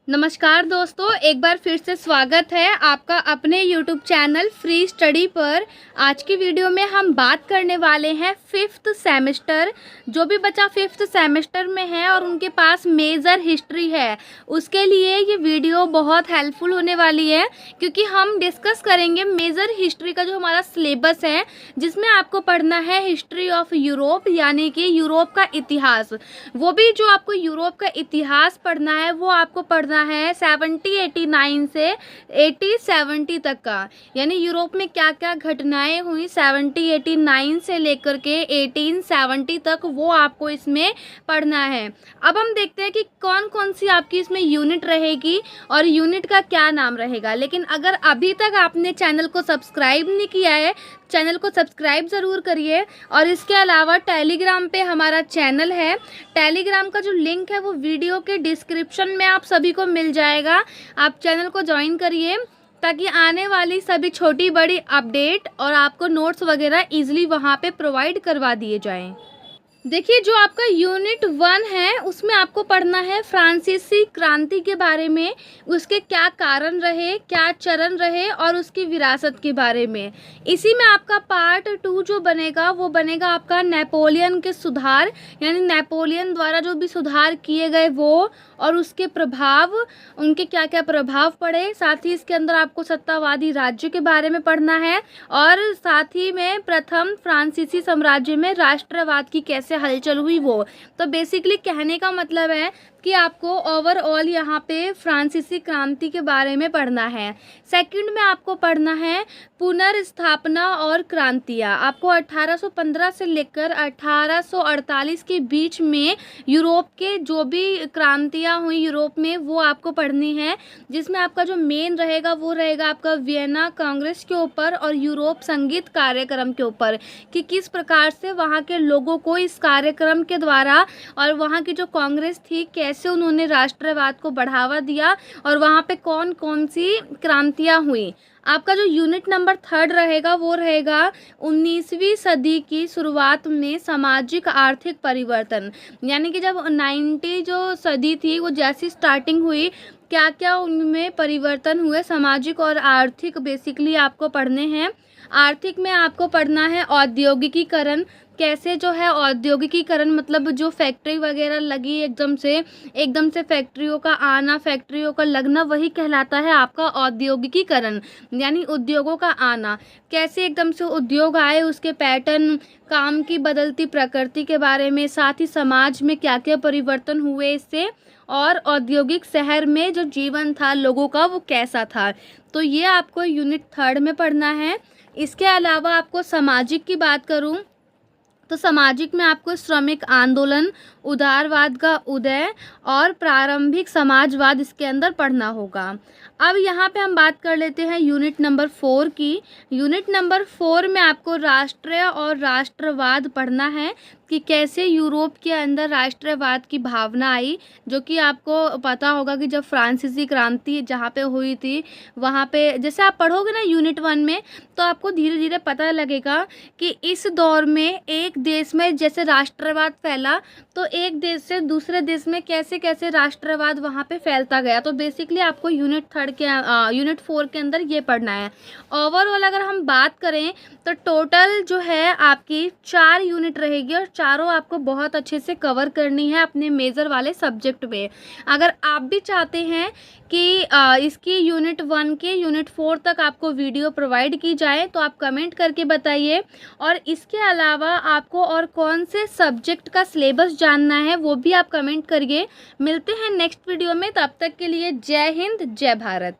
नमस्कार दोस्तों, एक बार फिर से स्वागत है आपका अपने YouTube चैनल फ्री स्टडी पर। आज की वीडियो में हम बात करने वाले हैं फिफ्थ सेमेस्टर। जो भी बच्चा फिफ्थ सेमेस्टर में है और उनके पास मेजर हिस्ट्री है, उसके लिए ये वीडियो बहुत हेल्पफुल होने वाली है, क्योंकि हम डिस्कस करेंगे मेजर हिस्ट्री का जो हमारा सिलेबस है, जिसमें आपको पढ़ना है हिस्ट्री ऑफ यूरोप, यानी कि यूरोप का इतिहास। वो भी जो आपको यूरोप का इतिहास पढ़ना है वो आपको पढ़ना है 70-89 से 80-70 तक का, यानी यूरोप में क्या क्या घटनाएं हुई 70-89 से लेकर के 1870 तक, वो आपको इसमें पढ़ना है। अब हम देखते हैं कि कौन कौन सी आपकी इसमें यूनिट रहेगी और यूनिट का क्या नाम रहेगा। लेकिन अगर अभी तक आपने चैनल को सब्सक्राइब नहीं किया है, चैनल को सब्सक्राइब ज़रूर करिए। और इसके अलावा टेलीग्राम पे हमारा चैनल है, टेलीग्राम का जो लिंक है वो वीडियो के डिस्क्रिप्शन में आप सभी को मिल जाएगा। आप चैनल को ज्वाइन करिए ताकि आने वाली सभी छोटी बड़ी अपडेट और आपको नोट्स वगैरह ईजिली वहाँ पे प्रोवाइड करवा दिए जाएँ। देखिए, जो आपका यूनिट 1 है उसमें आपको पढ़ना है फ्रांसीसी क्रांति के बारे में, उसके क्या कारण रहे, क्या चरण रहे और उसकी विरासत के बारे में। इसी में आपका पार्ट 2 जो बनेगा वो बनेगा आपका नेपोलियन के सुधार, यानी नेपोलियन द्वारा जो भी सुधार किए गए वो और उसके प्रभाव, उनके क्या क्या प्रभाव पड़े। साथ ही इसके अंदर आपको सत्तावादी राज्य के बारे में पढ़ना है और साथ ही में प्रथम फ्रांसीसी साम्राज्य में राष्ट्रवाद की कैसे हलचल हुई वो। तो बेसिकली कहने का मतलब है कि आपको ओवरऑल यहाँ पे फ्रांसीसी क्रांति के बारे में पढ़ना है। सेकंड में आपको पढ़ना है पुनर्स्थापना और क्रांतियाँ। आपको 1815 से लेकर 1848 के बीच में यूरोप के जो भी क्रांतियाँ हुई यूरोप में वो आपको पढ़नी है, जिसमें आपका जो मेन रहेगा वो रहेगा आपका वियना कांग्रेस के ऊपर और यूरोप संगीत कार्यक्रम के ऊपर, कि किस प्रकार से वहाँ के लोगों को इस कार्यक्रम के द्वारा और वहाँ की जो कांग्रेस थी कैसे उन्होंने राष्ट्रवाद को बढ़ावा दिया और वहाँ पे कौन कौन सी क्रांतियाँ हुई। आपका जो यूनिट नंबर 3 रहेगा वो रहेगा 19वीं सदी की शुरुआत में सामाजिक आर्थिक परिवर्तन, यानी कि जब 90 जो सदी थी वो जैसी स्टार्टिंग हुई, क्या क्या उनमें परिवर्तन हुए सामाजिक और आर्थिक, बेसिकली आपको पढ़ने हैं। आर्थिक में आपको पढ़ना है औद्योगिकीकरण, कैसे जो है औद्योगिकीकरण मतलब जो फैक्ट्री वगैरह लगी एकदम से फैक्ट्रियों का आना, फैक्ट्रियों का लगना, वही कहलाता है आपका औद्योगिकीकरण, यानी उद्योगों का आना। कैसे एकदम से उद्योग आए, उसके पैटर्न, काम की बदलती प्रकृति के बारे में, साथ ही समाज में क्या क्या परिवर्तन हुए इससे, और औद्योगिक शहर में जो जीवन था लोगों का वो कैसा था। तो ये आपको यूनिट 3 में पढ़ना है। इसके अलावा आपको सामाजिक की बात करूं तो सामाजिक में आपको श्रमिक आंदोलन, उदारवाद का उदय और प्रारंभिक समाजवाद इसके अंदर पढ़ना होगा। अब यहाँ पे हम बात कर लेते हैं यूनिट नंबर 4 की। यूनिट नंबर 4 में आपको राष्ट्रीय और राष्ट्रवाद पढ़ना है, कि कैसे यूरोप के अंदर राष्ट्रवाद की भावना आई, जो कि आपको पता होगा कि जब फ्रांसीसी क्रांति जहाँ पे हुई थी वहाँ पे जैसे आप पढ़ोगे ना यूनिट 1 में, तो आपको धीरे धीरे पता लगेगा कि इस दौर में एक देश में जैसे राष्ट्रवाद फैला, तो एक देश से दूसरे देश में कैसे कैसे राष्ट्रवाद वहाँ पे फैलता गया। तो बेसिकली आपको यूनिट 4 के अंदर ये पढ़ना है। ओवरऑल अगर हम बात करें तो टोटल जो है आपकी 4 यूनिट रहेगी और चारों आपको बहुत अच्छे से कवर करनी है अपने मेजर वाले सब्जेक्ट में। अगर आप भी चाहते हैं कि इसकी यूनिट 1 के यूनिट 4 तक आपको वीडियो प्रोवाइड की जाए तो आप कमेंट करके बताइए। और इसके अलावा आपको और कौन से सब्जेक्ट का सिलेबस जानना है वो भी आप कमेंट करिए। मिलते हैं नेक्स्ट वीडियो में, तब तक के लिए जय हिंद, जय भारत।